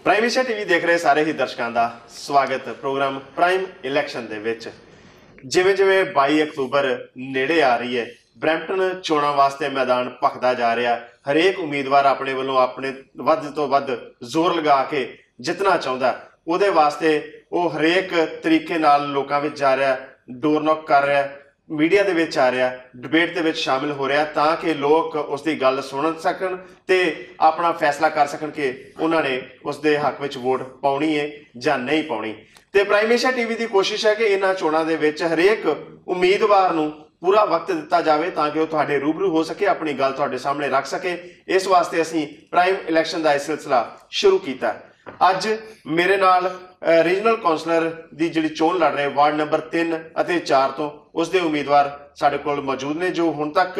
Prime TV देख रहे सारे ही दर्शकों का स्वागत प्रोग्राम प्राइम इलैक्शन दे विच जिवें जिवें 22 अक्तूबर नेड़े आ रही है ब्रैम्पटन चोणां वास्ते मैदान भखदा जा रहा है। हरेक उम्मीदवार अपने वालों अपने वध तो वध जोर लगा के जितना चाहता उहदे वास्ते वो हरेक तरीके नाल लोकां विच जा रहा है, डोर नॉक कर रहा है, मीडिया दे विच आ रहा, डिबेट दे विच शामिल हो रहा ताकि लोग उसकी गल सुन सकन ते अपना फैसला कर सकन कि उन्होंने उसके हक विच वोट पाउणी है जां नहीं पाउणी। ते प्राइम एशिया टीवी की कोशिश है कि इन्हां चोणां दे विच हरेक उम्मीदवार नूं पूरा वक्त दिता जाए ताकि वह तुहाडे रूबरू हो सके, अपनी गल तुहाडे सामने रख सके। इस वास्ते असीं प्राइम इलैक्शन का यह सिलसिला शुरू किया। अज मेरे नाल रीजनल कौंसलर की जिहड़ी चोण लड़ रहे वार्ड नंबर 3 और 4 तो उसके उम्मीदवार साडे कोल मौजूद ने जो हुण तक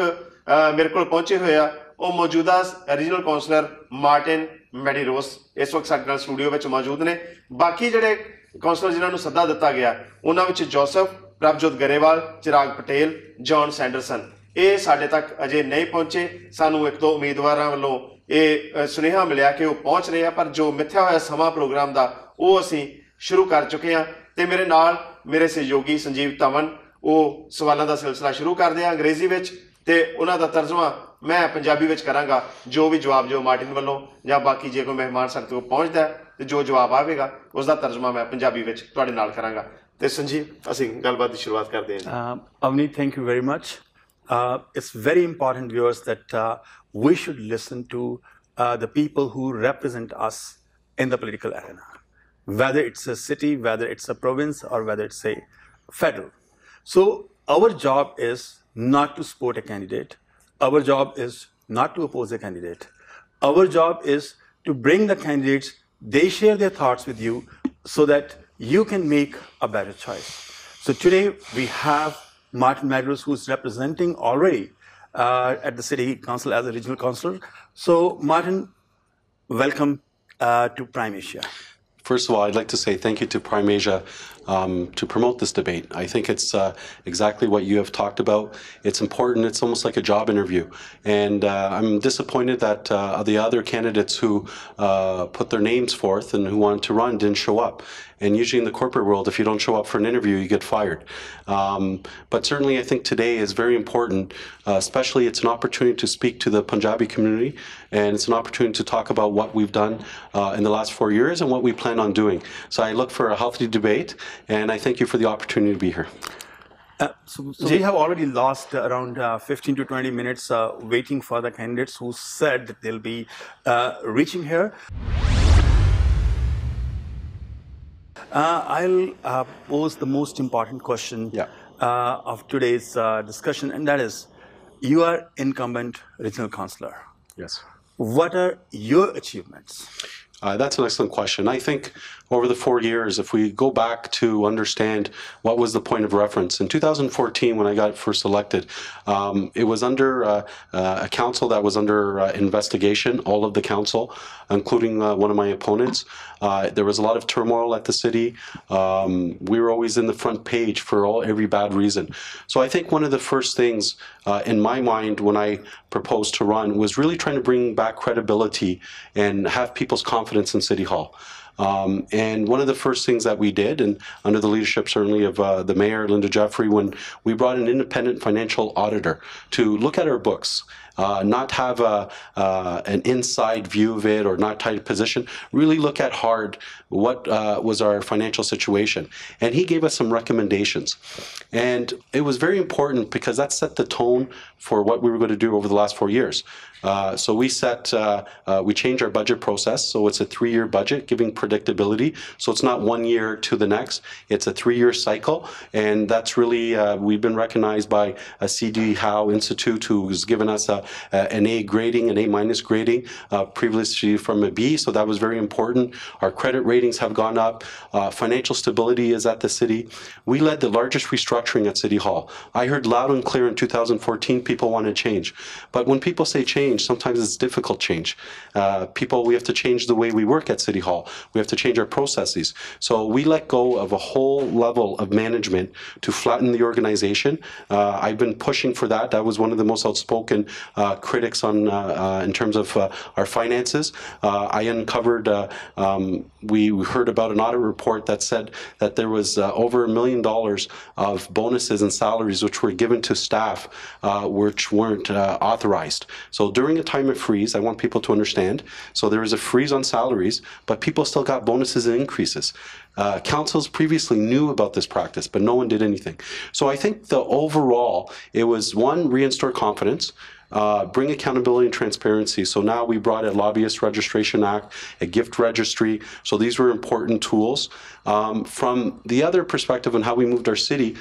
मेरे कोल पहुंचे हुए आ। वो मौजूदा रीजनल कौंसलर मार्टिन मैडीरोस इस वक्त साडे नाल स्टूडियो में मौजूद ने। बाकी जिहड़े कौंसलर जिन्होंने सद्दा दिता गया उन्हां विच जोसफ, प्रभजोत गरेवाल, चिराग पटेल, जॉन सैंडरसन ये साडे तक अजे नहीं पहुंचे। सानू एक दो उम्मीदवारों वालों ये सुनेहा मिलिया कि वो पहुंच रहे हैं, पर जो मिथ्या होया समा प्रोग्राम का वो असी शुरू कर चुके हैं। तो मेरे नाल मेरे सहयोगी संजीव तमन वो सवालों का सिलसिला शुरू कर दिया अंग्रेजी में, तो उन्हों का तर्जमा मैं पंजाबी में कराँगा। जो भी जवाब जो मार्टिन वालों या बाकी जो कोई मेहमान सर को पहुँचता है तो जो जवाब आएगा उसका तर्जमा मैं पंजाबी में तुहाडे नाल कराँगा। तो संजीव असी गलबात की शुरुआत करते हैं। Avneet, thank you very much. It's very important, viewers, that we should listen to the people who represent us in the political arena, whether it's a city, whether it's a province, or whether it's a federal. So our job is not to support a candidate. Our job is not to oppose a candidate. Our job is to bring the candidates, they share their thoughts with you so that you can make a better choice. So today we have Martin Madros, who's representing already at the City Council as a regional councillor. So Martin, welcome to Prime Asia. First of all, I'd like to say thank you to Prime Asia to promote this debate. I think it's exactly what you have talked about. It's important. It's almost like a job interview. And I'm disappointed that the other candidates who put their names forth and who wanted to run didn't show up. And usually in the corporate world, if you don't show up for an interview, you get fired. But certainly I think today is very important, especially it's an opportunity to speak to the Punjabi community, and it's an opportunity to talk about what we've done in the last 4 years and what we plan on doing. So I look for a healthy debate, and I thank you for the opportunity to be here. So we have already lost around 15 to 20 minutes waiting for the candidates who said that they'll be reaching here. I'll pose the most important question of today's discussion, and that is, you are incumbent regional councillor. Yes. What are your achievements? That's an excellent question. I think over the 4 years, if we go back to understand what was the point of reference, in 2014 when I got first elected, it was under a council that was under investigation, all of the council, including one of my opponents. There was a lot of turmoil at the city. We were always in the front page for every bad reason. So I think one of the first things in my mind when I proposed to run was really trying to bring back credibility and have people's confidence in City Hall. And one of the first things that we did, and under the leadership certainly of the mayor, Linda Jeffrey, when we brought an independent financial auditor to look at our books, not have an inside view of it or not tight position, really look at hard what was our financial situation. And he gave us some recommendations. And it was very important because that set the tone for what we were going to do over the last 4 years. So we changed our budget process. So it's a 3-year budget, giving predictability. So it's not 1 year to the next. It's a 3-year cycle. And that's really, we've been recognized by a CD Howe Institute, who's given us an A grading, an A- grading, previously from a B. So that was very important. Our credit ratings have gone up. Financial stability is at the city. We led the largest restructuring at City Hall. I heard loud and clear in 2014, people want to change. But when people say change, sometimes it's difficult change. We have to change the way we work at City Hall. We have to change our processes. So we let go of a whole level of management to flatten the organization. I've been pushing for that. That was one of the most outspoken critics on in terms of our finances. I uncovered, we heard about an audit report that said that there was over $1 million of bonuses and salaries which were given to staff which weren't authorized. So during a time of freeze, I want people to understand, so there was a freeze on salaries, but people still got bonuses and increases. Councils previously knew about this practice, but no one did anything. So I think the overall, it was one, reinstore confidence, bring accountability and transparency. So now we brought a Lobbyist Registration Act, a gift registry. So these were important tools. From the other perspective on how we moved our city,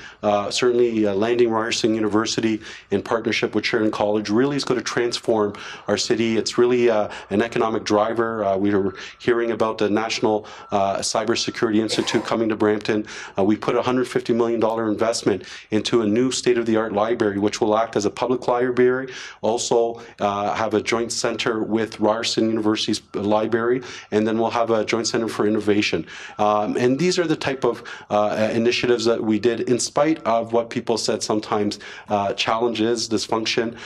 certainly landing Ryerson University in partnership with Sheridan College really is going to transform our city. It's really an economic driver. We were hearing about the National Cybersecurity Institute coming to Brampton. We put a $150 million investment into a new state-of-the-art library, which will act as a public library, also have a joint center with Ryerson University's library, and then we'll have a joint center for innovation. And these are the type of initiatives that we did in spite of what people said sometimes challenges, dysfunction.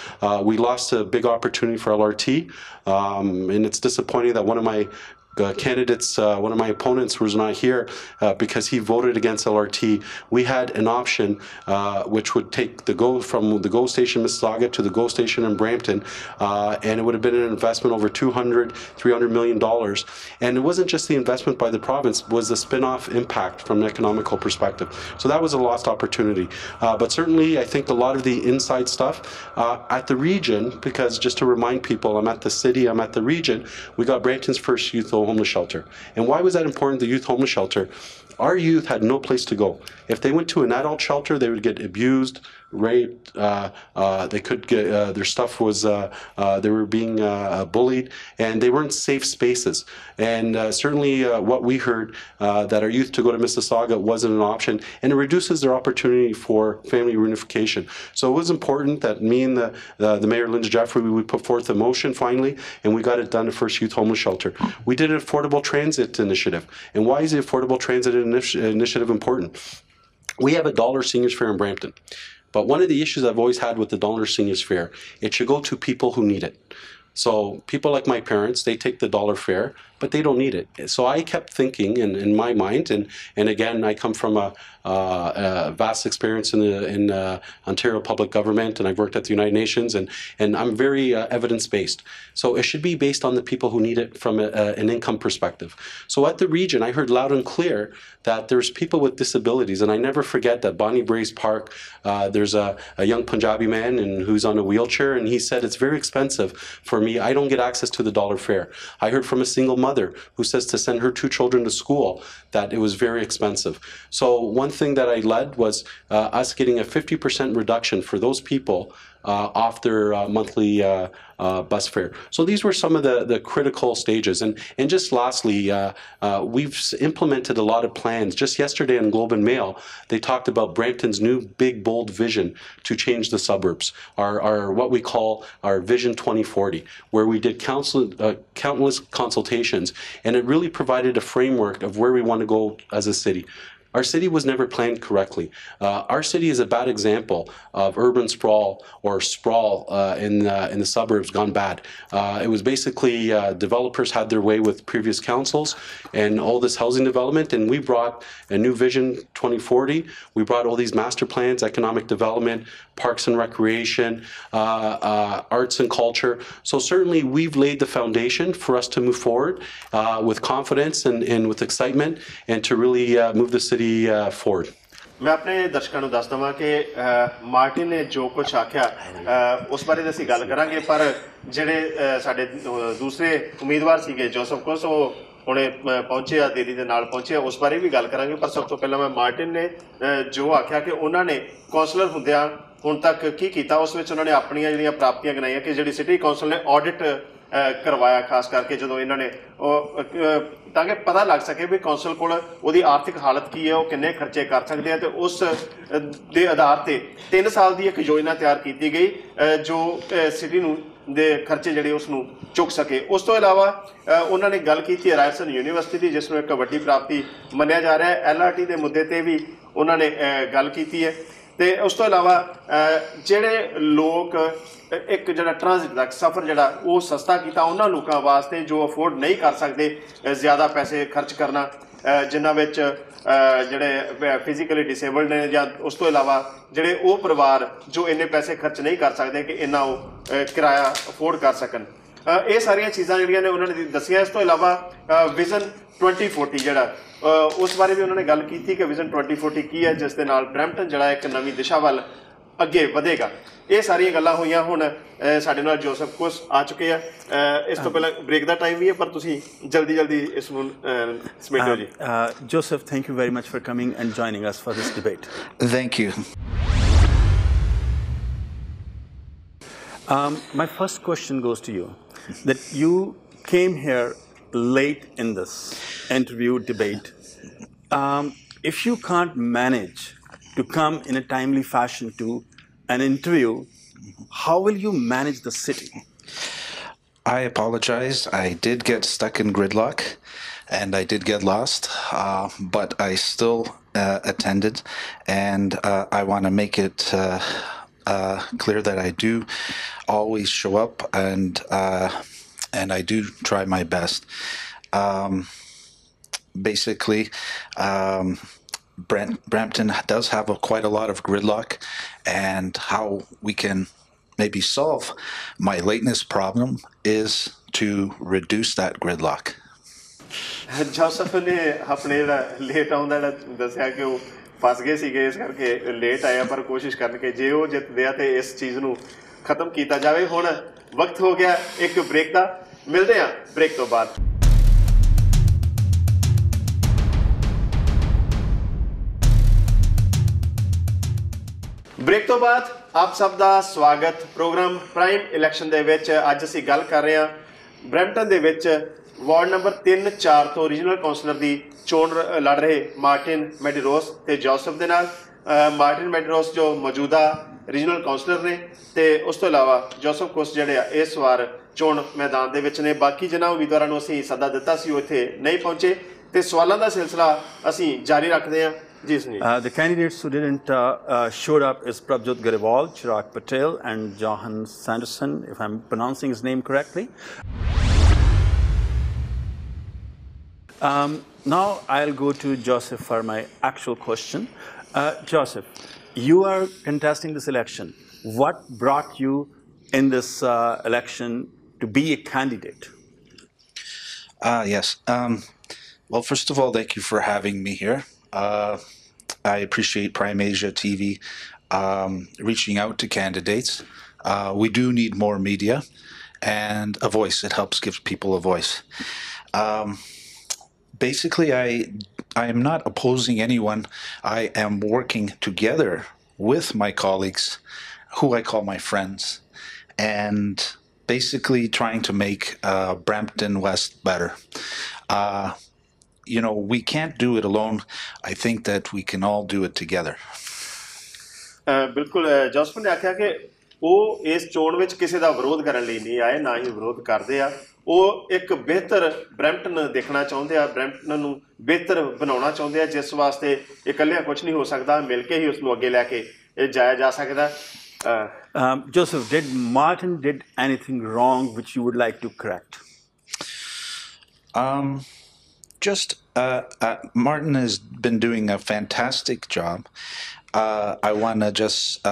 We lost a big opportunity for LRT, and it's disappointing that one of my candidates, one of my opponents was not here because he voted against LRT. We had an option which would take the GO from the GO station Mississauga to the GO station in Brampton, and it would have been an investment over $200–300 million. And it wasn't just the investment by the province, it was the spin-off impact from an economical perspective. So that was a lost opportunity. But certainly I think a lot of the inside stuff at the region, because just to remind people, I'm at the city, I'm at the region, we got Brampton's first youth homeless shelter. And why was that important, the youth homeless shelter? Our youth had no place to go. If they went to an adult shelter, they would get abused, raped, they could get, their stuff was, they were being bullied, and they weren't safe spaces. And certainly what we heard, that our youth to go to Mississauga wasn't an option, and it reduces their opportunity for family reunification. So it was important that me and the Mayor, Linda Jeffrey, we put forth a motion finally, and we got it done, the first youth homeless shelter. We did an affordable transit initiative. And why is the affordable transit initiative important? We have a $1 seniors fare in Brampton. But one of the issues I've always had with the $1 seniors fare, it should go to people who need it. So people like my parents, they take the $1 fare, but they don't need it. So I kept thinking in my mind, and again, I come from a vast experience in Ontario public government, and I've worked at the United Nations, and I'm very evidence-based. So it should be based on the people who need it from an income perspective. So at the region, I heard loud and clear that there's people with disabilities, and I never forget that Bonnie Braes Park, there's a young Punjabi man who's on a wheelchair, and he said, it's very expensive for me. I don't get access to the $1 fare. I heard from a single mother who says to send her 2 children to school that it was very expensive. So one thing that I led was us getting a 50% reduction for those people off their monthly bus fare. So these were some of the critical stages. And just lastly, we've implemented a lot of plans. Just yesterday in Globe and Mail, they talked about Brampton's new big, bold vision to change the suburbs, our what we call our Vision 2040, where we did countless consultations, and it really provided a framework of where we want to go as a city. Our city was never planned correctly. Our city is a bad example of urban sprawl or sprawl in the suburbs gone bad. It was basically developers had their way with previous councils and all this housing development, and we brought a new Vision 2040. We brought all these master plans, economic development, parks and recreation, arts and culture. So certainly we've laid the foundation for us to move forward with confidence and with excitement, and to really move the city forward. मैं अपने दर्शकों को दस दवां कि Martin ने जो कुछ आख्या उस बारे असीं गल करांगे, पर जिहड़े साडे दूसरे उम्मीदवार सीगे जोसफ कोस वो हुणे पहुंचे आ, दिल्ली दे नाल पहुंचे आ, उस बारे भी गल करांगे। पर सब तो पहला मैं मार्टिन ने जो आख्या कि उन्होंने कौंसलर हुंदियां हुण तक की कीता, उस विच उन्होंने अपणियां जिहड़ियां प्राप्तियां गिनाईयां कि जिहड़ी सिटी कौंसल ने ऑडिट करवाया, खास करके जो इन्होंने ताकि पता लग सके भी कौंसल कोल उहदी आर्थिक हालत की है, वो किन्ने खर्चे कर सकते हैं, तो उस दे आधार पर 3 साल की एक योजना तैयार की गई जो सिटी नूं ਦੇ ਖਰਚੇ ਜਿਹੜੇ ਉਸ ਨੂੰ ਚੁੱਕ ਸਕੇ। ਉਸ ਤੋਂ ਇਲਾਵਾ ਉਹਨਾਂ ਨੇ ਗੱਲ ਕੀਤੀ ਰਾਜਸਥਾਨ ਯੂਨੀਵਰਸਿਟੀ ਦੀ, ਜਿਸ ਨੂੰ ਇੱਕ ਵੱਡੀ ਪ੍ਰਾਪਤੀ ਮੰਨਿਆ ਜਾ ਰਿਹਾ ਹੈ। LRT ਦੇ ਮੁੱਦੇ ਤੇ ਵੀ ਉਹਨਾਂ ਨੇ ਗੱਲ ਕੀਤੀ ਹੈ। ਤੇ ਉਸ ਤੋਂ ਇਲਾਵਾ ਜਿਹੜੇ ਲੋਕ ਇੱਕ ਜਿਹੜਾ ਟ੍ਰਾਂਜ਼ਿਟ ਦਾ ਸਫ਼ਰ ਜਿਹੜਾ ਉਹ ਸਸਤਾ ਕੀਤਾ ਉਹਨਾਂ ਲੋਕਾਂ ਵਾਸਤੇ ਜੋ ਅਫੋਰਡ ਨਹੀਂ ਕਰ ਸਕਦੇ ਜ਼ਿਆਦਾ ਪੈਸੇ ਖਰਚ ਕਰਨਾ, ਜਿਨ੍ਹਾਂ ਵਿੱਚ ਜਿਹੜੇ ਫਿਜ਼ੀਕਲੀ ਡਿਸੇਬਲਡ ਨੇ, ਜਾਂ ਉਸ ਤੋਂ ਇਲਾਵਾ ਜਿਹੜੇ ਉਹ ਪਰਿਵਾਰ ਜੋ ਇੰਨੇ ਪੈਸੇ ਖਰਚ ਨਹੀਂ ਕਰ ਸਕਦੇ ਕਿ ਇੰਨਾ ਉਹ ਕਿਰਾਇਆ ਅਫੋਰਡ ਕਰ ਸਕਣ। ਇਹ ਸਾਰੀਆਂ ਚੀਜ਼ਾਂ ਜਿਹੜੀਆਂ ਨੇ ਉਹਨਾਂ ਨੇ ਦੱਸੀਆਂ। ਇਸ ਤੋਂ ਇਲਾਵਾ ਵਿਜ਼ਨ 2040 ਜਿਹੜਾ ਉਸ ਬਾਰੇ ਵੀ ਉਹਨਾਂ ਨੇ ਗੱਲ ਕੀਤੀ ਕਿ ਵਿਜ਼ਨ 2040 ਕੀ ਹੈ, ਜਿਸ ਦੇ ਨਾਲ ਬਰੈਂਪਟਨ ਜਿਹੜਾ ਇੱਕ ਨਵੀਂ ਦਿਸ਼ਾ ਵੱਲ ਅੱਗੇ ਵਧੇਗਾ। ਇਹ ਸਾਰੀਆਂ ਗੱਲਾਂ ਹੋਈਆਂ। ਹੁਣ ਸਾਡੇ ਨਾਲ ਜੋਸਫ ਕੁਸ ਆ ਚੁੱਕੇ ਆ। ਇਸ ਤੋਂ ਪਹਿਲਾਂ ਬ੍ਰੇਕ ਦਾ ਟਾਈਮ ਵੀ ਹੈ, ਪਰ ਤੁਸੀਂ ਜਲਦੀ ਇਸ ਨੂੰ ਸਮੇਟੋ ਜੀ। Joseph, thank you very much for coming and joining us for this debate. Thank you. My first question goes to you, that you came here late in this interview debate. If you can't manage to come in a timely fashion to an interview, how will you manage the city? I apologize. I did get stuck in gridlock and I did get lost, but I still attended, and I want to make it clear that I do always show up, and I do try my best. Basically, Brampton does have quite a lot of gridlock, and how we can maybe solve my lateness problem is to reduce that gridlock. Joseph ਨੇ ਆਪਣੇ ਜਿਹੜਾ late ਆਉਂਦਾ ਦੱਸਿਆ ਕਿ ਉਹ ਫਸ ਗਏ ਸੀਗੇ, ਇਸ ਕਰਕੇ ਲੇਟ ਆਇਆ, ਪਰ ਕੋਸ਼ਿਸ਼ ਕਰਕੇ ਜੇ ਉਹ ਜਿੱਤਦੇ ਆ ਤੇ ਇਸ ਚੀਜ਼ ਨੂੰ ਖਤਮ ਕੀਤਾ ਜਾਵੇ। ਹੁਣ ਵਕਤ ਹੋ ਗਿਆ ਇੱਕ ਬ੍ਰੇਕ ਦਾ, ਮਿਲਦੇ ਆ ਬ੍ਰੇਕ ਤੋਂ ਬਾਅਦ। ਬ੍ਰੇਕ ਤੋਂ ਬਾਅਦ ਆਪ ਸਭ ਦਾ ਸਵਾਗਤ ਪ੍ਰੋਗਰਾਮ ਪ੍ਰਾਈਮ ਇਲੈਕਸ਼ਨ ਦੇ ਵਿੱਚ। ਅੱਜ ਅਸੀਂ ਗੱਲ ਕਰ ਰਹੇ ਹਾਂ ਬਰੈਂਪਟਨ ਦੇ ਵਿੱਚ ਵਾਰਡ ਨੰਬਰ 3-4 ਤੋਂ ਰੀਜਨਲ ਕਾਉਂਸਲਰ ਦੀ ਚੋਣ ਲੜ ਰਹੇ ਮਾਰਟਿਨ ਮੈਡੀਰੋਸ ਤੇ ਜੋਸਫ ਦੇ ਨਾਲ। ਮਾਰਟਿਨ ਮੈਡੀਰੋਸ ਜੋ ਮੌਜੂਦਾ ਰੀਜਨਲ ਕਾਉਂਸਲਰ ਨੇ, ਤੇ ਉਸ ਤੋਂ ਇਲਾਵਾ ਜੋਸਫ ਕੁਸ ਜਿਹੜੇ ਆ ਇਸ ਵਾਰ ਚੋਣ ਮੈਦਾਨ ਦੇ ਵਿੱਚ ਨੇ। ਬਾਕੀ ਜਿਨ੍ਹਾਂ ਉਮੀਦਵਾਰਾਂ ਨੂੰ ਅਸੀਂ ਸੱਦਾ ਦਿੱਤਾ ਸੀ ਉਹ ਇੱਥੇ ਨਹੀਂ ਪਹੁੰਚੇ, ਤੇ ਸਵਾਲਾਂ ਦਾ ਸਿਲਸਿਲਾ ਅਸੀਂ ਜਾਰੀ ਰੱਖਦੇ ਹਾਂ। The candidates who didn't showed up is Prabjot Garewal, Chirag Patel, and Johan Sanderson, if I'm pronouncing his name correctly. Now I'll go to Joseph for my actual question. Joseph, you are contesting this election. What brought you in this election to be a candidate? Yes. Well, first of all, thank you for having me here. I appreciate Prime Asia TV reaching out to candidates. We do need more media and a voice. It helps give people a voice. Basically, I am not opposing anyone. I am working together with my colleagues, who I call my friends, and basically trying to make Brampton West better. You know, we can't do it alone. I think that we can all do it together. ਬਿਲਕੁਲ Joseph ਨੇ ਆਖਿਆ ਕਿ ਉਹ ਇਸ ਚੋਣ ਵਿੱਚ ਕਿਸੇ ਦਾ ਵਿਰੋਧ ਕਰਨ ਲਈ ਨਹੀਂ ਆਏ, ਨਾ ਹੀ ਵਿਰੋਧ ਕਰਦੇ ਆ। ਉਹ ਇੱਕ ਬਿਹਤਰ ਬਰੈਂਪਟਨ ਦੇਖਣਾ ਚਾਹੁੰਦੇ ਆ, ਬਰੈਂਪਟਨ ਨੂੰ ਬਿਹਤਰ ਬਣਾਉਣਾ ਚਾਹੁੰਦੇ ਆ, ਜਿਸ ਵਾਸਤੇ ਇਕੱਲਿਆਂ ਕੁਝ ਨਹੀਂ ਹੋ ਸਕਦਾ, ਮਿਲ ਕੇ ਹੀ ਉਸ ਨੂੰ ਅੱਗੇ ਲੈ ਕੇ ਜਾਇਆ ਜਾ ਸਕਦਾ। Joseph, did Martin did anything wrong which you would like to correct? Martin has been doing a fantastic job. I want to just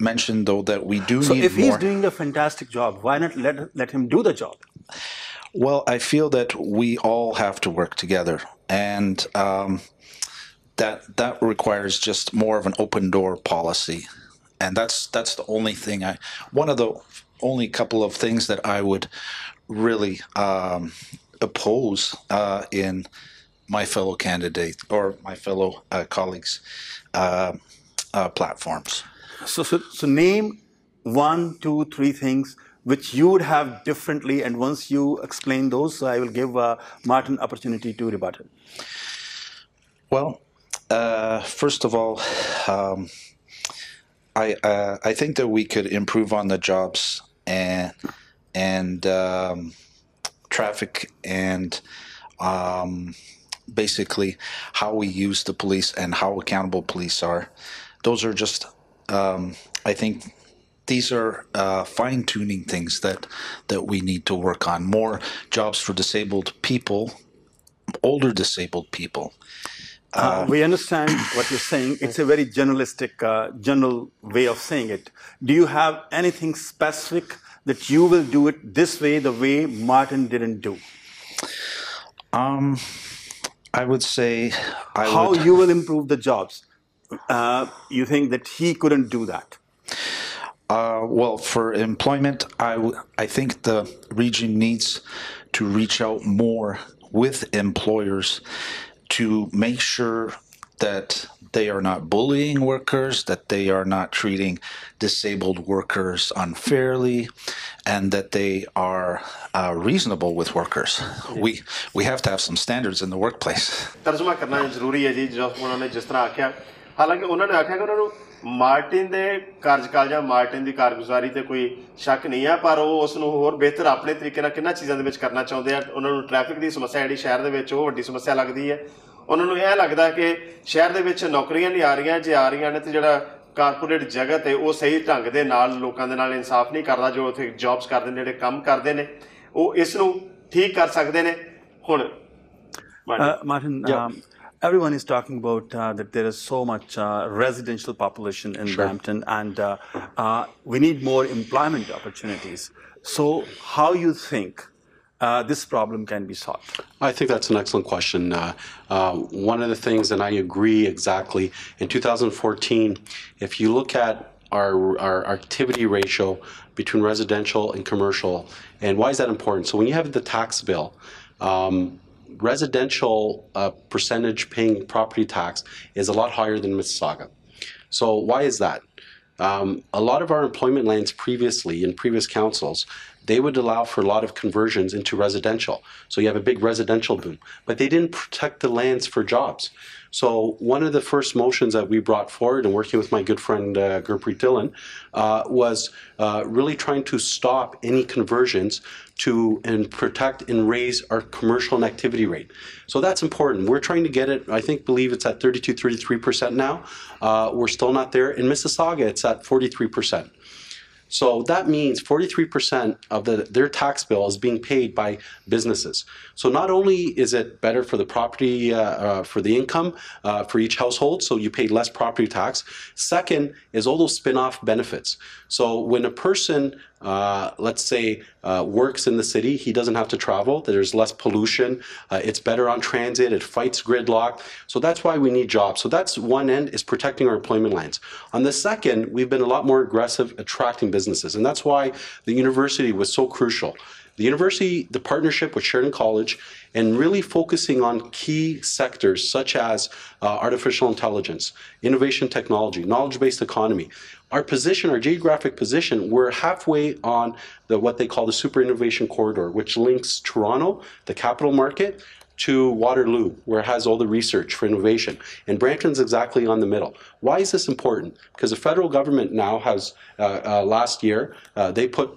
mention, though, that we do need more. So if he's doing a fantastic job, why not let him do the job? Well, I feel that we all have to work together, and that requires just more of an open door policy. And that's the only thing one of the only couple of things that I would really oppose in my fellow candidate or my fellow colleagues' platforms. So name 1, 2, 3 things which you would have differently, and once you explain those, I will give Martin opportunity to rebut it. Well, first of all, I think that we could improve on the jobs and traffic and basically how we use the police and how accountable police are. Those are just, I think, these are fine-tuning things that we need to work on. More jobs for disabled people, older disabled people. We understand what you're saying. It's a very generalistic, general way of saying it. Do you have anything specific that you will do it this way, the way Martin didn't do? I would say how you will improve the jobs. You think that he couldn't do that? Well, for employment, I think the region needs to reach out more with employers to make sure that they are not bullying workers, that they are not treating disabled workers unfairly, and that they are reasonable with workers. We have to have some standards in the workplace. ਤਰਜਮਾ ਕਰਨਾ ਜ਼ਰੂਰੀ ਹੈ ਜੀ, ਜੋ ਉਹਨਾਂ ਨੇ ਜਿਸ ਤਰ੍ਹਾਂ ਆਖਿਆ। ਹਾਲਾਂਕਿ ਉਹਨਾਂ ਨੇ ਆਖਿਆ ਕਿ ਉਹਨਾਂ ਨੂੰ ਮਾਰਟਿਨ ਦੇ ਕਾਰਜਕਾਲ ਜਾਂ ਮਾਰਟਿਨ ਦੀ ਕਾਰਗੁਜ਼ਾਰੀ ਤੇ ਕੋਈ ਸ਼ੱਕ ਨਹੀਂ ਹੈ, ਪਰ ਉਹ ਉਸ ਨੂੰ ਹੋਰ ਬਿਹਤਰ ਆਪਣੇ ਤਰੀਕੇ ਨਾਲ ਕਿੰਨਾ ਚੀਜ਼ਾਂ ਦੇ ਵਿੱਚ ਕਰਨਾ ਚਾਹੁੰਦੇ ਆ। ਉਹਨਾਂ ਨੂੰ ਟ੍ਰੈਫਿਕ ਦੀ ਸਮੱਸਿਆ ਜਿਹੜੀ ਸ਼ਹਿਰ ਦੇ ਵਿੱਚ ਉਹ ਵੱਡੀ ਸਮੱਸਿਆ ਲੱਗਦੀ ਹੈ। ਉਹਨਾਂ ਨੂੰ ਇਹ ਲੱਗਦਾ ਕਿ ਸ਼ਹਿਰ ਦੇ ਵਿੱਚ ਨੌਕਰੀਆਂ ਨਹੀਂ ਆ ਰਹੀਆਂ, ਜੇ ਆ ਰਹੀਆਂ ਨੇ ਤੇ ਜਿਹੜਾ ਕਾਰਪੋਰੇਟ ਜਗਤ ਹੈ ਉਹ ਸਹੀ ਢੰਗ ਦੇ ਨਾਲ ਲੋਕਾਂ ਦੇ ਨਾਲ ਇਨਸਾਫ ਨਹੀਂ ਕਰਦਾ। ਜੋ ਉੱਥੇ ਜੌਬਸ ਕਰਦੇ ਨੇ, ਜਿਹੜੇ ਕੰਮ ਕਰਦੇ ਨੇ, ਉਹ ਇਸ ਨੂੰ ਠੀਕ ਕਰ ਸਕਦੇ ਨੇ। ਹੁਣ Martin, everyone is talking about that there is so much residential population in Brampton, and we need more employment opportunities. So how you think this problem can be solved? I think that's an excellent question. One of the things, and I agree exactly, in 2014, if you look at our activity ratio between residential and commercial, and why is that important? So when you have the tax bill, residential percentage paying property tax is a lot higher than Mississauga. So why is that? A lot of our employment lands previously in previous councils, they would allow for a lot of conversions into residential. So you have a big residential boom, but they didn't protect the lands for jobs. So one of the first motions that we brought forward, and working with my good friend Gurpreet Dillon, was really trying to stop any conversions to and protect and raise our commercial and activity rate. So that's important. We're trying to get it, I believe it's at 32, 33% now. We're still not there. In Mississauga, it's at 43%. So that means 43% of their tax bill is being paid by businesses. So not only is it better for the property, for the income for each household, so you pay less property tax. Second is all those spin-off benefits. So when a person, let's say, works in the city, he doesn't have to travel, there's less pollution, it's better on transit, it fights gridlock. So that's why we need jobs. So that's one end, is protecting our employment lands. On the second, we've been a lot more aggressive attracting businesses, and that's why the university was so crucial. The university, the partnership with Sheridan College, and really focusing on key sectors such as artificial intelligence, innovation technology, knowledge-based economy. Our position, our geographic position, we're halfway on what they call the Super Innovation Corridor, which links Toronto, the capital market, to Waterloo, where it has all the research for innovation. And Brampton's exactly on the middle. Why is this important? Because the federal government now has, last year, they put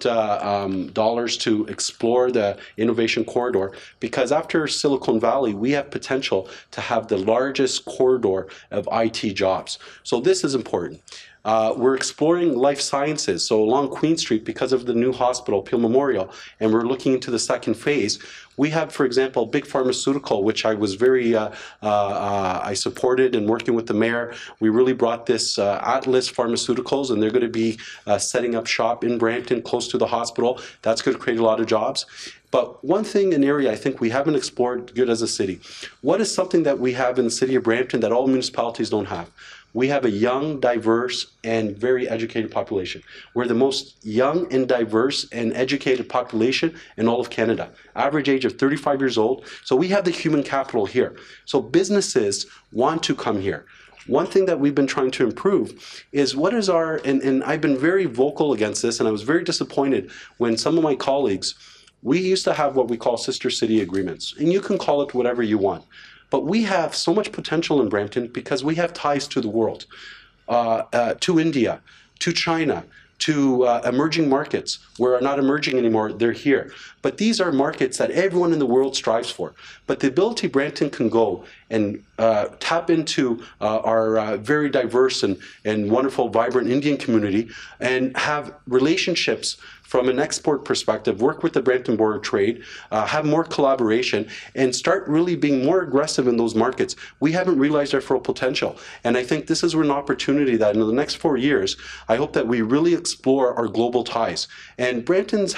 dollars to explore the innovation corridor, because after Silicon Valley, we have potential to have the largest corridor of IT jobs. So this is important. We're exploring life sciences, so along Queen Street, because of the new hospital, Peel Memorial, and we're looking into the second phase. We have, for example, big pharmaceutical, which I was very, I supported in working with the mayor. We really brought this Atlas Pharmaceuticals, and they're going to be setting up shop in Brampton, close to the hospital. That's going to create a lot of jobs. But one thing, an area I think we haven't explored good as a city. What is something that we have in the city of Brampton that all municipalities don't have? We have a young, diverse, and very educated population. We're the most young and diverse and educated population in all of Canada. Average age of 35 years old. So we have the human capital here. So businesses want to come here. One thing that we've been trying to improve is what is our, and I've been very vocal against this, and I was very disappointed when some of my colleagues, we used to have what we call sister city agreements, and you can call it whatever you want. But we have so much potential in Brampton because we have ties to the world, to India, to China. to emerging markets where are not emerging anymore, they're here. But these are markets that everyone in the world strives for. But the ability Brampton can go and tap into our very diverse and wonderful, vibrant Indian community and have relationships from an export perspective, work with the Brampton Board of Trade, have more collaboration, and start really being more aggressive in those markets. We haven't realized our full potential. And I think this is an opportunity that in the next 4 years, I hope that we really explore our global ties. And Brampton's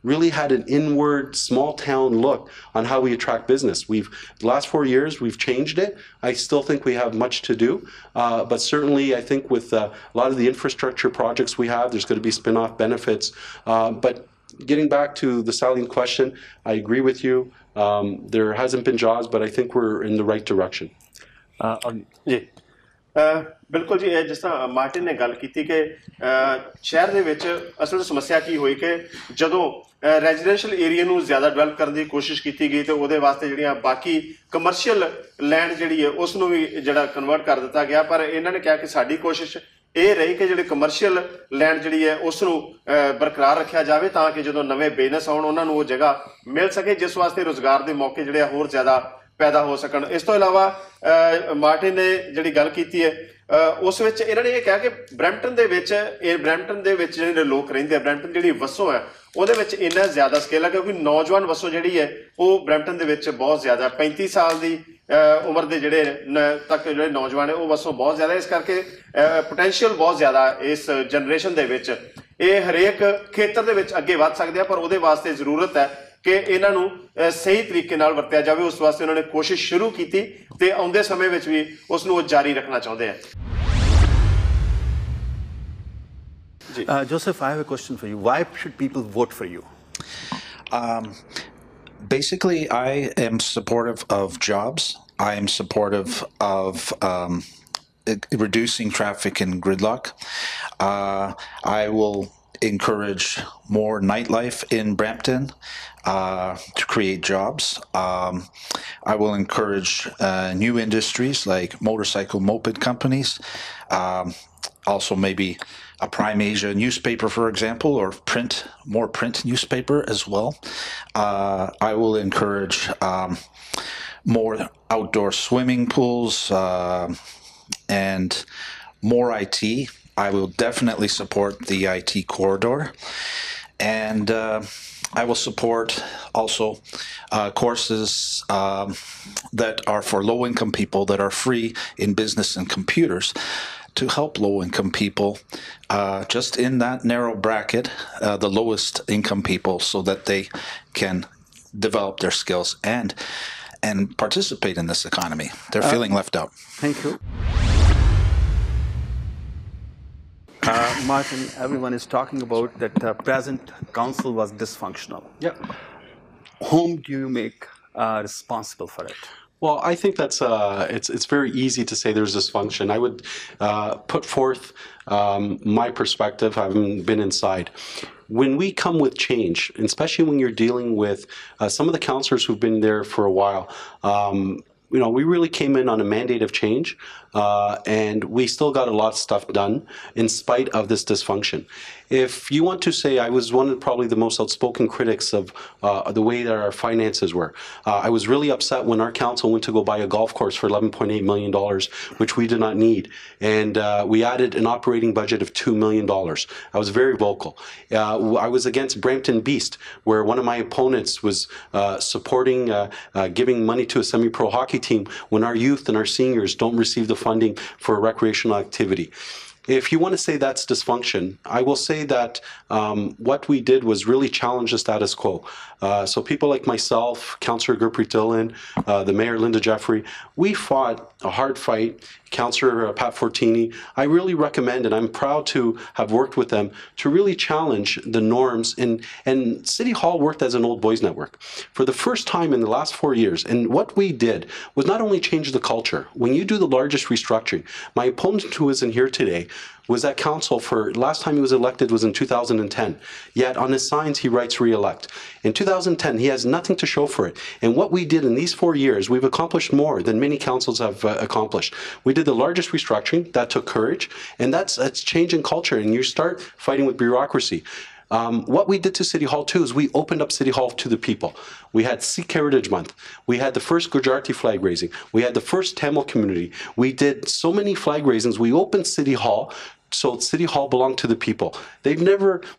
really had an inward, small town look on how we attract business. The last 4 years, we've changed it. I still think we have much to do. But certainly, I think with a lot of the infrastructure projects we have, there's going to be spin-off benefits. But getting back to the salient question, I agree with you. There hasn't been jobs, but I think we're in the right direction. जी बिल्कुल जी जिस तरह Martin ने गल की कि शहर ਦੇ ਵਿੱਚ ਅਸਲ ਸਮੱਸਿਆ ਕੀ ਹੋਈ ਕਿ ਜਦੋਂ ਰੈਜ਼ੀਡੈਂਸ਼ੀਅਲ ਏਰੀਆ ਨੂੰ ਜ਼ਿਆਦਾ ਡਿਵੈਲਪ ਕਰਨ ਦੀ ਕੋਸ਼ਿਸ਼ ਕੀਤੀ ਗਈ ਤੇ ਉਹਦੇ ਵਾਸਤੇ ਜਿਹੜੀਆਂ ਬਾਕੀ ਕਮਰਸ਼ੀਅਲ ਲੈਂਡ ਜਿਹੜੀ ਹੈ ਉਸ ਨੂੰ ਵੀ ਜਿਹੜਾ ਕਨਵਰਟ ਕਰ ਦਿੱਤਾ ਗਿਆ ਪਰ ਇਹਨਾਂ ਨੇ ਕਿਹਾ ਕਿ ਸਾਡੀ ਕੋਸ਼ਿਸ਼ ਇਹ ਰਹੀ ਕਿ ਜਿਹੜੇ ਕਮਰਸ਼ੀਅਲ ਲੈਂਡ ਜਿਹੜੀ ਹੈ ਉਸ ਨੂੰ ਬਰਕਰਾਰ ਰੱਖਿਆ ਜਾਵੇ ਤਾਂ ਕਿ ਜਦੋਂ ਨਵੇਂ ਬਿਜ਼ਨਸ ਆਉਣ ਉਹਨਾਂ ਨੂੰ ਉਹ ਜਗ੍ਹਾ ਮਿਲ ਸਕੇ ਜਿਸ ਵਾਸਤੇ ਰੋਜ਼ਗਾਰ ਦੇ ਮੌਕੇ ਜਿਹੜੇ ਹੋਰ ਜ਼ਿਆਦਾ पैदा हो सकन। इस तो इलावा मार्टिन ने जिहड़ी गल कीती है उस विच इन्हां ने ये कहा कि ब्रैम्पटन दे विच जिहड़े लोग रहिंदे ब्रैम्पटन जिहड़ी वसों है ਉਹਦੇ ਵਿੱਚ ਇੰਨਾ ਜ਼ਿਆਦਾ ਸਕੇਲ ਹੈ ਕਿਉਂਕਿ ਨੌਜਵਾਨ ਵਸੋਂ ਜਿਹੜੀ ਹੈ ਉਹ ਬਰੈਂਪਟਨ ਦੇ ਵਿੱਚ ਬਹੁਤ ਜ਼ਿਆਦਾ 35 ਸਾਲ ਦੀ ਉਮਰ ਦੇ ਜਿਹੜੇ ਤੱਕ ਜਿਹੜੇ ਨੌਜਵਾਨ ਹੈ ਉਹ ਵਸੋਂ ਬਹੁਤ ਜ਼ਿਆਦਾ ਇਸ ਕਰਕੇ ਪੋਟੈਂਸ਼ੀਅਲ ਬਹੁਤ ਜ਼ਿਆਦਾ ਇਸ ਜਨਰੇਸ਼ਨ ਦੇ ਵਿੱਚ ਇਹ ਹਰੇਕ ਖੇਤਰ ਦੇ ਵਿੱਚ ਅੱਗੇ ਵੱਧ ਸਕਦੇ ਆ ਪਰ ਉਹਦੇ ਵਾਸਤੇ ਜ਼ਰੂਰਤ ਹੈ ਕਿ ਇਹਨਾਂ ਨੂੰ ਸਹੀ ਤਰੀਕੇ ਨਾਲ ਵਰਤਿਆ ਜਾਵੇ ਉਸ ਵਾਸਤੇ ਉਹਨਾਂ ਨੇ ਕੋਸ਼ਿਸ਼ ਸ਼ੁਰੂ ਕੀਤੀ ਤੇ ਆਉਂਦੇ ਸਮੇਂ ਵਿੱਚ ਵੀ ਉਸ ਨੂੰ ਜਾਰੀ ਰੱਖਣਾ ਚਾਹੁੰਦੇ ਆ। Joseph, I have a question for you. Why should people vote for you? Basically, I am supportive of jobs. I am supportive of reducing traffic and gridlock. I will encourage more nightlife in Brampton to create jobs. I will encourage new industries like motorcycle moped companies. Also maybe a Prime Asia newspaper, for example, or more print newspaper as well. I will encourage more outdoor swimming pools and more IT. I will definitely support the IT corridor. And I will support also courses that are for low-income people that are free in business and computers, to help low-income people just in that narrow bracket, the lowest income people, so that they can develop their skills and participate in this economy. They're feeling left out. Thank you. Martin, everyone is talking about that present council was dysfunctional. Yeah. Whom do you make responsible for it? Well, I think that's it's very easy to say there's dysfunction. I would put forth my perspective, having been inside. When we come with change, especially when you're dealing with some of the councillors who've been there for a while, we really came in on a mandate of change, and we still got a lot of stuff done in spite of this dysfunction. If you want to say, I was one of probably the most outspoken critics of the way that our finances were. I was really upset when our council went to go buy a golf course for $11.8 million, which we did not need. And we added an operating budget of $2 million. I was very vocal. I was against Brampton Beast, where one of my opponents was supporting, giving money to a semi-pro hockey team when our youth and our seniors don't receive the funding for recreational activity. If you want to say that's dysfunction, I will say that what we did was really challenge the status quo. So people like myself, Councillor Gurpreet Dillon, the Mayor Linda Jeffrey, we fought a hard fight. Councillor Pat Fortini, I really recommend, and I'm proud to have worked with them to really challenge the norms. And City Hall worked as an old boys network for the first time in the last 4 years. And what we did was not only change the culture. When you do the largest restructuring, my opponent who isn't here today was at council for, last time he was elected was in 2010. Yet on his signs, he writes re-elect. In 2010, he has nothing to show for it. And what we did in these 4 years, we've accomplished more than many councils have accomplished. We did the largest restructuring. That took courage. And that's changing culture. And you start fighting with bureaucracy. What we did to City Hall too is we opened up City Hall to the people. We had Sikh Heritage Month. We had the first Gujarati flag raising. We had the first Tamil community. We did so many flag raisings. We opened City Hall. So City Hall belonged to the people.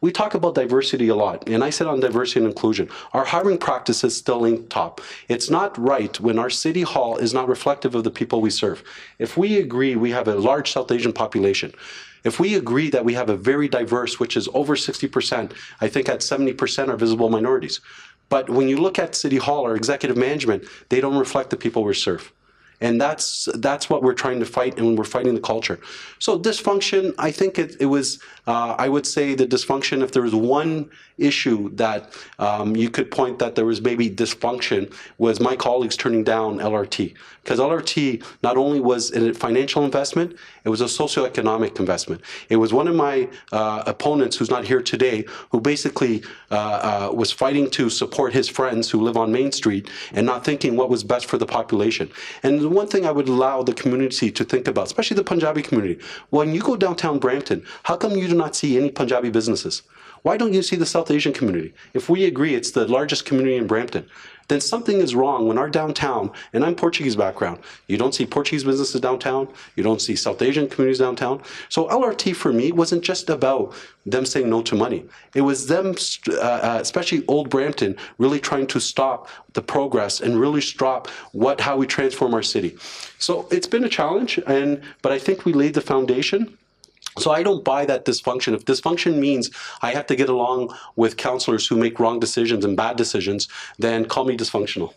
We talk about diversity a lot, and I said on diversity and inclusion, our hiring practices still ain't top. It's not right when our City Hall is not reflective of the people we serve. If we agree we have a large South Asian population, if we agree that we have a very diverse, which is over 60%, I think at 70% are visible minorities. But when you look at City Hall or executive management, they don't reflect the people we serve. And that's what we're trying to fight, and we're fighting the culture. So dysfunction, I think it was, I would say the dysfunction, if there was one issue that you could point that there was maybe dysfunction, was my colleagues turning down LRT. Because LRT not only was a financial investment, it was a socioeconomic investment. It was one of my opponents, who's not here today, who basically was fighting to support his friends who live on Main Street and not thinking what was best for the population. And the one thing I would allow the community to think about, especially the Punjabi community, when you go downtown Brampton, how come you do not see any Punjabi businesses? Why don't you see the South Asian community? If we agree it's the largest community in Brampton, then something is wrong when our downtown, and I'm Portuguese background, you don't see Portuguese businesses downtown, you don't see South Asian communities downtown. So LRT for me wasn't just about them saying no to money. It was them, especially Old Brampton, really trying to stop the progress and really stop how we transform our city. So it's been a challenge, but I think we laid the foundation. So I don't buy that dysfunction. If dysfunction means I have to get along with councillors who make wrong decisions and bad decisions, then call me dysfunctional.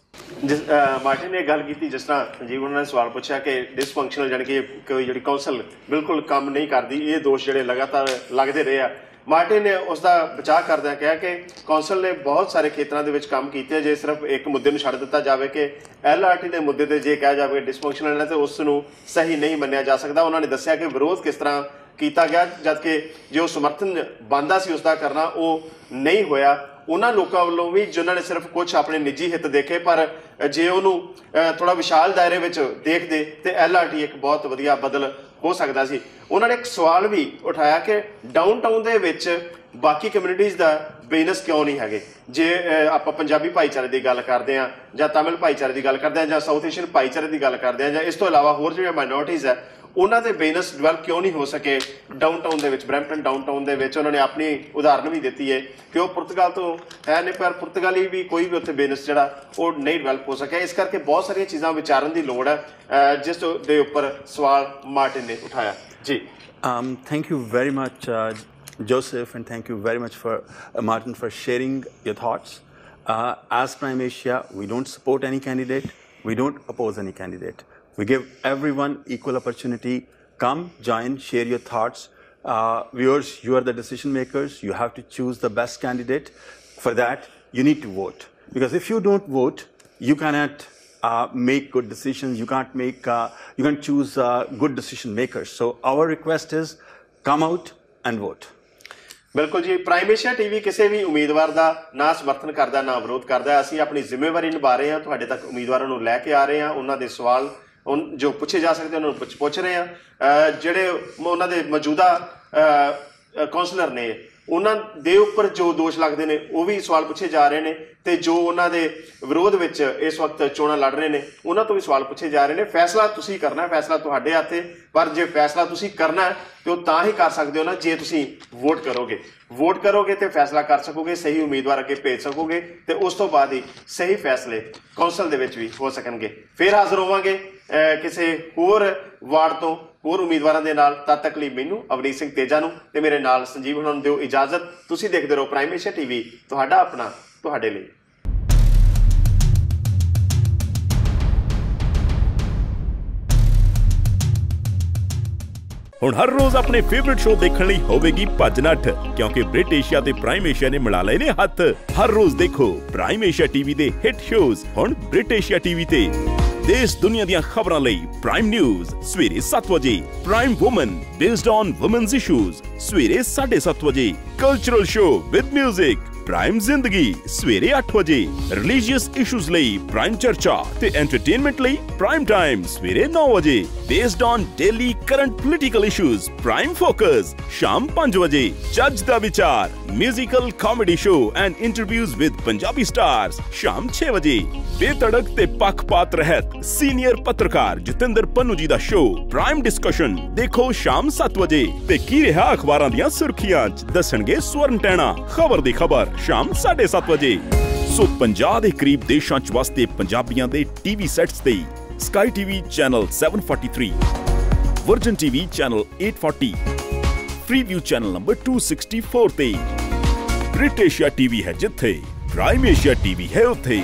Martin ने गल की जिस तरह संजीव उन्होंने सवाल पूछा कि dysfunctional यानी कि कोई जी कौंसल बिल्कुल काम नहीं करती, ये दोष जो लगातार लगते रहे हैं। मार्टिन ने उसका बचाव करदे कहा कि कौंसल ने बहुत सारे खेतरों के काम किए, जे सिर्फ एक मुद्दे छड्ड दिता जाए कि LRT के मुद्दे पर जे कहा जाए डिसफंक्शनल है तो उसनूं सही नहीं मन्निया जा सकता। उन्होंने दस्सिया कि विरोध किस तरह किया गया, जबकि जो समर्थन बनता सी उसका करना वो नहीं होया। उन्होंने लोगों वालों भी जिन्होंने सिर्फ कुछ अपने निजी हित देखे, पर जे उन्होंने थोड़ा विशाल दायरे में देखते तो LRT एक बहुत वधिया बदल हो सकता सी। उन्होंने एक सवाल भी उठाया कि डाउनटाउन दे विच बाकी कम्यूनिटीज़ का बिजनेस क्यों नहीं है। जे आप पंजाबी भाईचारे की गल करते हैं, या तमिल भाईचारे की गल करते हैं, या साउथ एशियन भाईचारे की गल करते हैं, या इस तो इलावा होर जो माइनॉरिटीज़ है उन्होंने बिजनेस डिवेलप क्यों नहीं हो सके डाउनटाउन दे विच, ब्रैम्पटन डाउनटाउन दे विच। उन्होंने अपनी उदाहरण भी दी है कि वो पुर्तगाल तो है नहीं, पर पुर्तगाली भी कोई भी उत्थे बिजनेस जिहड़ा वो नहीं डिवेलप हो सके। इस करके बहुत सारिया चीज़ां विचारन की लोड़ है, जिस दे उपर सवाल मार्टिन ने उठाया। जी thank you very much Joseph, and thank you very much for Martin for sharing your thoughts. As Prime Asia, we don't support any candidate, we don't oppose any candidate. We give everyone equal opportunity. Come, join, share your thoughts. Viewers, you are the decision makers. You have to choose the best candidate. For that, you need to vote. Because if you don't vote, you cannot make good decisions. You can't choose good decision makers. So our request is, come out and vote. बिल्कुल जी, prime Asia TV किसी भी उम्मीदवार का ना समर्थन करता ना विरोध करता। असीं अपनी जिम्मेवारी निभा रहे हैं, तुहाडे तक उम्मीदवारों को लैके आ रहे हैं, उन्होंने सवाल जो पूछे जा सकते हैं उन्होंने पूछ रहे हैं। जिहड़े उन्होंने मौजूदा कौंसलर ने उन्होंने दे उपर जो दोष लगते हैं वो भी सवाल पूछे जा रहे हैं, तो जो उन्होंने विरोध में इस वक्त चोणां लड़ रहे हैं उन्होंने तो भी सवाल पूछे जा रहे हैं। फैसला तुसीं करना है, फैसला तुहाडे हत्थ है, पर जे फैसला तुसीं करना है तो तां ही कर सकते हो ना जे तुसीं वोट करोगे। वोट करोगे तो फैसला कर सकोगे, सही उम्मीदवार अगे भेज सकोगे, तो उस तो बाद ही सही फैसले कौंसल दे विच भी हो सकणगे। फिर हाज़र होवांगे किसी होर वार्ड तो होर उम्मीदवारों के नाल। तद तक लई मैनूं अवनीत सिंह तेजा नूं ते मेरे नाल संजीव हुणां नूं दिओ इजाजत। तुसीं देखदे रहो प्राइम एशिया टीवी, तुहाडा अपना तुहाडे लई। ਹੁਣ हर रोज अपने फेवरेट शो देखने ਲਈ ਹੋਵੇਗੀ ਭੱਜ ਨੱਠ, क्योंकि ब्रिट एशिया ਤੇ प्राइम एशिया ने मिला ਲਏ ਨੇ ਹੱਥ। हर रोज देखो प्राइम एशिया टीवी ਦੇ हिट शोज ਹੁਣ ब्रिट एशिया टीवी ਤੇ। देश दुनिया ਦੀਆਂ ਖਬਰਾਂ ਲਈ ਪ੍ਰਾਈਮ ਨਿਊਜ਼ ਸਵੇਰੇ 7 ਵਜੇ, prime woman based on women's issues ਸਵੇਰੇ 7:30 ਵਜੇ, ਕਲਚਰਲ ਸ਼ੋ ਵਿਦ 뮤직 ਪ੍ਰਾਈਮ ਜ਼ਿੰਦਗੀ ਸਵੇਰੇ 8 ਵਜੇ, ਰਿਲੀਜੀਅਸ ਇਸ਼ੂਜ਼ ਲਈ ਪ੍ਰਾਈਮ ਚਰਚਾ ਤੇ ਐਂਟਰਟੇਨਮੈਂਟ ਲਈ ਪ੍ਰਾਈਮ ਟਾਈਮ ਸਵੇਰੇ 9 ਵਜੇ, based on daily current political issues prime focus ਸ਼ਾਮ 5 ਵਜੇ, ਜੱਜ ਦਾ ਵਿਚਾਰ musical comedy show and interviews with Punjabi stars ਸ਼ਾਮ 6 ਵਜੇ, ਬੇਤੜਕ ਤੇ ਪੱਖਪਾਤ ਰਹਿਤ ਸੀਨੀਅਰ ਪੱਤਰਕਾਰ ਜਤਿੰਦਰ ਪੰਨੂ ਜੀ ਦਾ ਸ਼ੋ ਪ੍ਰਾਈਮ ਡਿਸਕਸ਼ਨ ਦੇਖੋ ਸ਼ਾਮ 7 ਵਜੇ ਤੇ ਕੀ ਰਿਹਾ ਅਖਬਾਰਾਂ ਦੀਆਂ ਸੁਰਖੀਆਂ 'ਚ ਦੱਸਣਗੇ ਸਵਰਨ ਟੈਣਾ ਖਬਰ ਦੀ ਖਬਰ ਸ਼ਾਮ 7:30 ਵਜੇ। ਸੋ 50 ਦੇ ਕਰੀਬ ਦੇਸ਼ਾਂ 'ਚ ਵਸਦੇ ਪੰਜਾਬੀਆਂ ਦੇ ਟੀਵੀ ਸੈਟਸ ਤੇ SkyTV channel 743, Virgin TV channel 840, Freeview channel number 264 ਤੇ ਬ੍ਰਿਟਿਸ਼ ਏਸ਼ੀਆ ਟੀਵੀ ਹੈ ਜਿੱਥੇ ਪ੍ਰਾਈਮ ਏਸ਼ੀਆ ਟੀਵੀ ਹੈ ਉੱਥੇ।